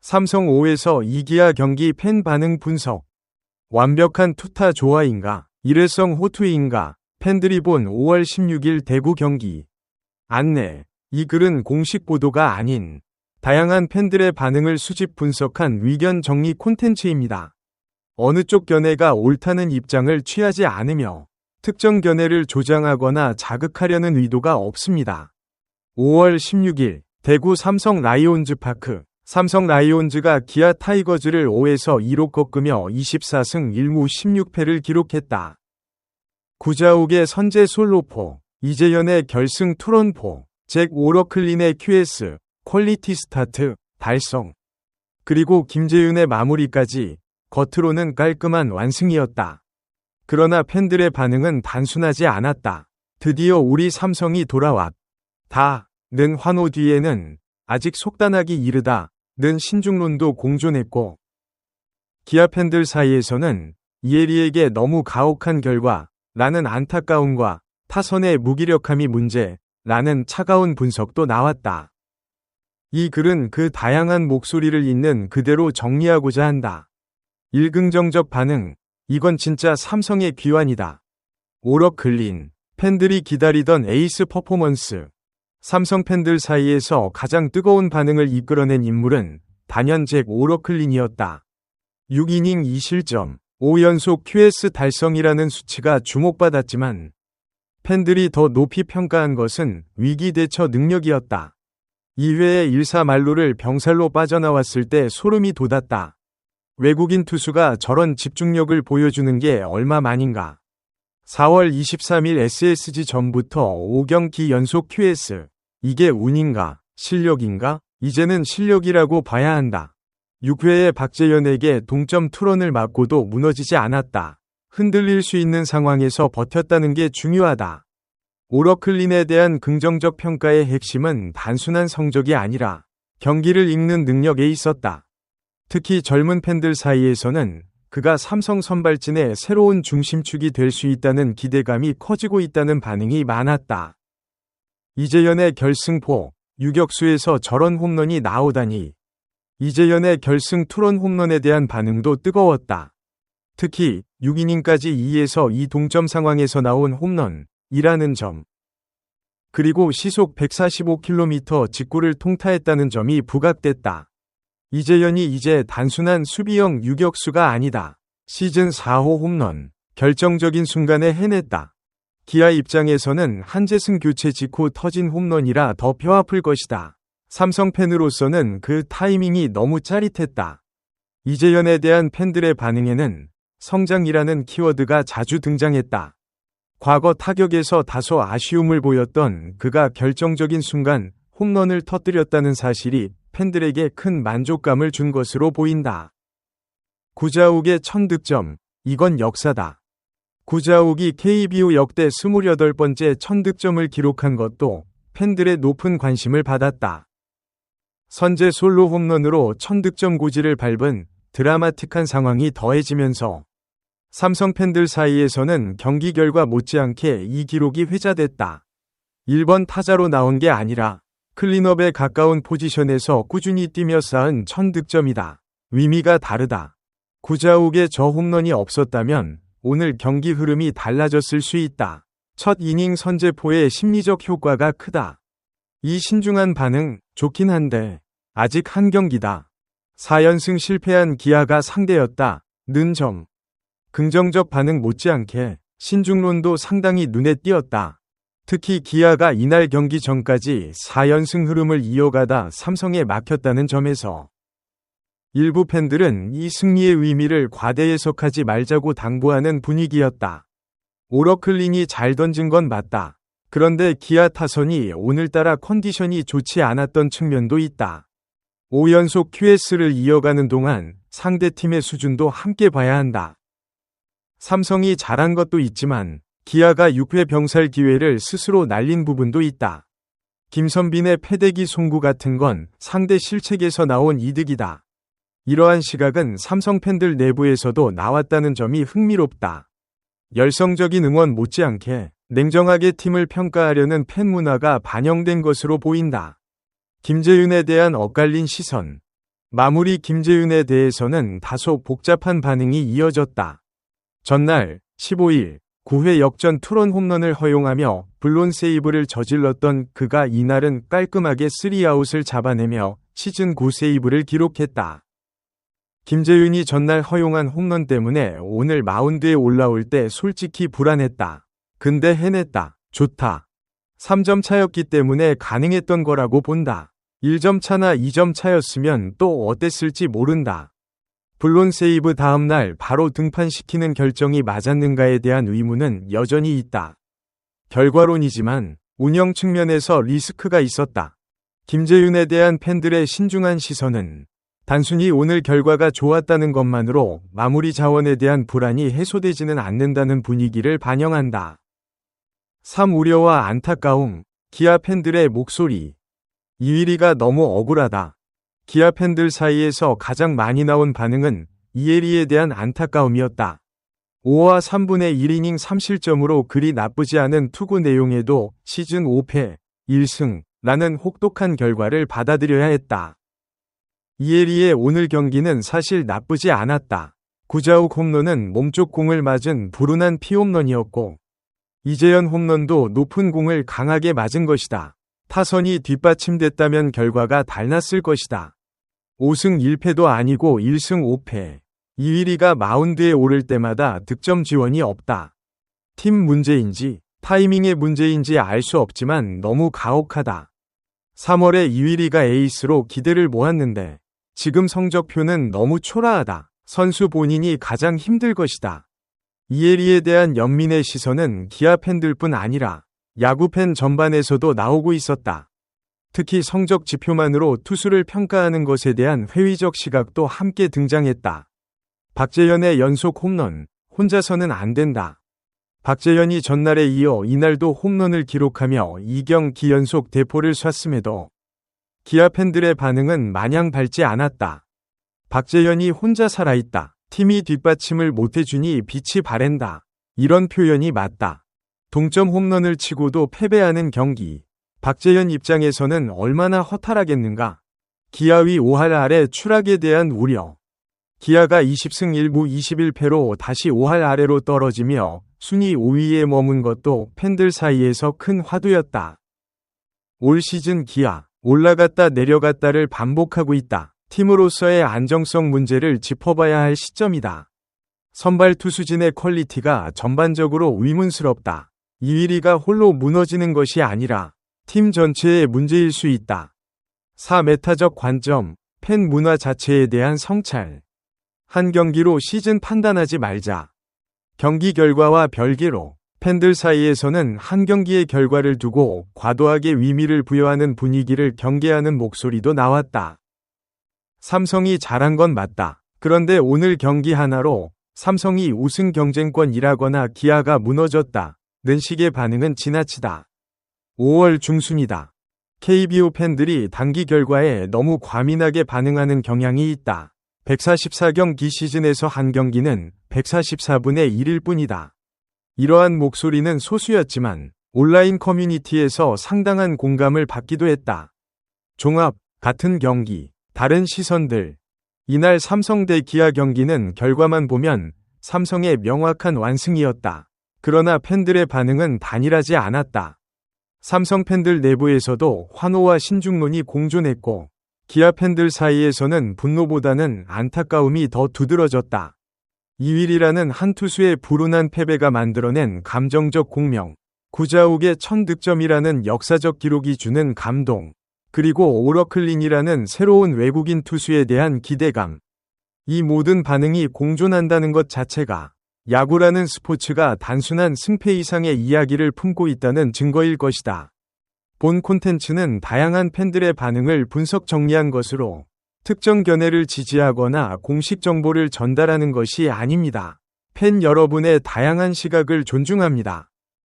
삼성 5에서 이기아 경기 팬 반응 분석. 완벽한 투타 조화인가? 일회성 호투인가? 팬들이 본 5월 16일 대구 경기. 안내. 이 글은 공식 보도가 아닌 다양한 팬들의 반응을 수집 분석한 의견 정리 콘텐츠입니다. 어느 쪽 견해가 옳다는 입장을 취하지 않으며 특정 견해를 조장하거나 자극하려는 의도가 없습니다. 5월 16일 대구 삼성 라이온즈 파크. 삼성 라이온즈가 기아 타이거즈를 5에서 2로 꺾으며 24승 1무 16패를 기록했다. 구자욱의 선제 솔로포, 이재현의 결승 투런포, 잭 오러클린의 QS, 퀄리티 스타트, 달성. 그리고 김재윤의 마무리까지 겉으로는 깔끔한 완승이었다. 그러나 팬들의 반응은 단순하지 않았다. 드디어 우리 삼성이 돌아왔다는 환호 뒤에는 아직 속단하기 이르다 는 신중론도 공존했고, 기아 팬들 사이에서는 이에리에게 너무 가혹한 결과라는 안타까움과 타선의 무기력함이 문제라는 차가운 분석도 나왔다. 이 글은 그 다양한 목소리를 있는 그대로 정리하고자 한다. 일긍정적 반응. 이건 진짜 삼성의 귀환이다. 오러클린. 팬들이 기다리던 에이스 퍼포먼스. 삼성 팬들 사이에서 가장 뜨거운 반응을 이끌어낸 인물은 단연 잭 오러클린이었다. 6이닝 2실점, 5연속 QS 달성이라는 수치가 주목받았지만 팬들이 더 높이 평가한 것은 위기 대처 능력이었다. 2회에 1사 말루를 병살로 빠져나왔을 때 소름이 돋았다. 외국인 투수가 저런 집중력을 보여주는 게 얼마만인가. 4월 23일 SSG 전부터 5경기 연속 QS. 이게 운인가? 실력인가? 이제는 실력이라고 봐야 한다. 6회에 박재현에게 동점 투런을 맞고도 무너지지 않았다. 흔들릴 수 있는 상황에서 버텼다는 게 중요하다. 오러클린에 대한 긍정적 평가의 핵심은 단순한 성적이 아니라 경기를 읽는 능력에 있었다. 특히 젊은 팬들 사이에서는 그가 삼성 선발진의 새로운 중심축이 될 수 있다는 기대감이 커지고 있다는 반응이 많았다. 이재현의 결승포, 유격수에서 저런 홈런이 나오다니. 이재현의 결승 투런 홈런에 대한 반응도 뜨거웠다. 특히 6이닝까지 2에서 2 동점 상황에서 나온 홈런이라는 점. 그리고 시속 145km 직구를 통타했다는 점이 부각됐다. 이재현이 이제 단순한 수비형 유격수가 아니다. 시즌 4호 홈런, 결정적인 순간에 해냈다. 기아 입장에서는 한재승 교체 직후 터진 홈런이라 더 뼈아플 것이다. 삼성 팬으로서는 그 타이밍이 너무 짜릿했다. 이재현에 대한 팬들의 반응에는 성장이라는 키워드가 자주 등장했다. 과거 타격에서 다소 아쉬움을 보였던 그가 결정적인 순간 홈런을 터뜨렸다는 사실이 팬들에게 큰 만족감을 준 것으로 보인다. 구자욱의 1000득점, 이건 역사다. 구자욱이 KBO 역대 28번째 1000득점을 기록한 것도 팬들의 높은 관심을 받았다. 선제 솔로 홈런으로 1000득점 고지를 밟은 드라마틱한 상황이 더해지면서 삼성 팬들 사이에서는 경기 결과 못지않게 이 기록이 회자됐다. 1번 타자로 나온 게 아니라 클린업에 가까운 포지션에서 꾸준히 뛰며 쌓은 1000득점이다. 의미가 다르다. 구자욱의 저 홈런이 없었다면 오늘 경기 흐름이 달라졌을 수 있다. 첫 이닝 선제포의 심리적 효과가 크다. 이 신중한 반응, 좋긴 한데 아직 한 경기다. 4연승 실패한 기아가 상대였다. 는 점. 긍정적 반응 못지않게 신중론도 상당히 눈에 띄었다. 특히 기아가 이날 경기 전까지 4연승 흐름을 이어가다 삼성에 막혔다는 점에서 일부 팬들은 이 승리의 의미를 과대 해석하지 말자고 당부하는 분위기였다. 오러클린이 잘 던진 건 맞다. 그런데 기아 타선이 오늘따라 컨디션이 좋지 않았던 측면도 있다. 5연속 QS를 이어가는 동안 상대팀의 수준도 함께 봐야 한다. 삼성이 잘한 것도 있지만 기아가 6회 병살 기회를 스스로 날린 부분도 있다. 김선빈의 패대기 송구 같은 건 상대 실책에서 나온 이득이다. 이러한 시각은 삼성 팬들 내부에서도 나왔다는 점이 흥미롭다. 열성적인 응원 못지않게 냉정하게 팀을 평가하려는 팬 문화가 반영된 것으로 보인다. 김재윤에 대한 엇갈린 시선. 마무리 김재윤에 대해서는 다소 복잡한 반응이 이어졌다. 전날 15일 9회 역전 투런 홈런을 허용하며 블론 세이브를 저질렀던 그가 이날은 깔끔하게 3아웃을 잡아내며 시즌 9세이브를 기록했다. 김재윤이 전날 허용한 홈런 때문에 오늘 마운드에 올라올 때 솔직히 불안했다. 근데 해냈다. 좋다. 3점 차였기 때문에 가능했던 거라고 본다. 1점 차나 2점 차였으면 또 어땠을지 모른다. 블론 세이브 다음날 바로 등판시키는 결정이 맞았는가에 대한 의문은 여전히 있다. 결과론이지만 운영 측면에서 리스크가 있었다. 김재윤에 대한 팬들의 신중한 시선은 단순히 오늘 결과가 좋았다는 것만으로 마무리 자원에 대한 불안이 해소되지는 않는다는 분위기를 반영한다. 3. 우려와 안타까움, 기아 팬들의 목소리. 이위리가 너무 억울하다. 기아 팬들 사이에서 가장 많이 나온 반응은 이혜리에 대한 안타까움이었다. 5와 3분의 1이닝 3실점으로 그리 나쁘지 않은 투구 내용에도 시즌 5패, 1승라는 혹독한 결과를 받아들여야 했다. 이혜리의 오늘 경기는 사실 나쁘지 않았다. 구자욱 홈런은 몸쪽 공을 맞은 불운한 피홈런이었고 이재현 홈런도 높은 공을 강하게 맞은 것이다. 타선이 뒷받침됐다면 결과가 달랐을 것이다. 5승 1패도 아니고 1승 5패. 이위리가 마운드에 오를 때마다 득점 지원이 없다. 팀 문제인지 타이밍의 문제인지 알 수 없지만 너무 가혹하다. 3월에 이위리가 에이스로 기대를 모았는데 지금 성적표는 너무 초라하다. 선수 본인이 가장 힘들 것이다. 이혜리에 대한 연민의 시선은 기아 팬들뿐 아니라 야구 팬 전반에서도 나오고 있었다. 특히 성적 지표만으로 투수를 평가하는 것에 대한 회의적 시각도 함께 등장했다. 박재현의 연속 홈런, 혼자서는 안 된다. 박재현이 전날에 이어 이날도 홈런을 기록하며 2경기 연속 대포를 쐈음에도 기아 팬들의 반응은 마냥 밝지 않았다. 박재현이 혼자 살아있다. 팀이 뒷받침을 못해주니 빛이 바랜다. 이런 표현이 맞다. 동점 홈런을 치고도 패배하는 경기. 박재현 입장에서는 얼마나 허탈하겠는가. 기아위 5할 아래 추락에 대한 우려. 기아가 20승 1무 21패로 다시 5할 아래로 떨어지며 순위 5위에 머문 것도 팬들 사이에서 큰 화두였다. 올 시즌 기아, 올라갔다 내려갔다를 반복하고 있다. 팀으로서의 안정성 문제를 짚어봐야 할 시점이다. 선발 투수진의 퀄리티가 전반적으로 의문스럽다. 이위리가 홀로 무너지는 것이 아니라 팀 전체의 문제일 수 있다. 4. 메타적 관점, 팬 문화 자체에 대한 성찰. 한 경기로 시즌 판단하지 말자. 경기 결과와 별개로 팬들 사이에서는 한 경기의 결과를 두고 과도하게 의미를 부여하는 분위기를 경계하는 목소리도 나왔다. 삼성이 잘한 건 맞다. 그런데 오늘 경기 하나로 삼성이 우승 경쟁권이라거나 기아가 무너졌다는 식의 반응은 지나치다. 5월 중순이다. KBO 팬들이 단기 결과에 너무 과민하게 반응하는 경향이 있다. 144경기 시즌에서 한 경기는 144분의 1일 뿐이다. 이러한 목소리는 소수였지만 온라인 커뮤니티에서 상당한 공감을 받기도 했다. 종합, 같은 경기, 다른 시선들. 이날 삼성 대 기아 경기는 결과만 보면 삼성의 명확한 완승이었다. 그러나 팬들의 반응은 단일하지 않았다. 삼성 팬들 내부에서도 환호와 신중론이 공존했고 기아 팬들 사이에서는 분노보다는 안타까움이 더 두드러졌다. 이위리라는 한 투수의 불운한 패배가 만들어낸 감정적 공명, 구자욱의 1000득점이라는 역사적 기록이 주는 감동, 그리고 오러클린이라는 새로운 외국인 투수에 대한 기대감. 이 모든 반응이 공존한다는 것 자체가 야구라는 스포츠가 단순한 승패 이상의 이야기를 품고 있다는 증거일 것이다. 본 콘텐츠는 다양한 팬들의 반응을 분석 정리한 것으로 특정 견해를 지지하거나 공식 정보를 전달하는 것이 아닙니다. 팬 여러분의 다양한 시각을 존중합니다.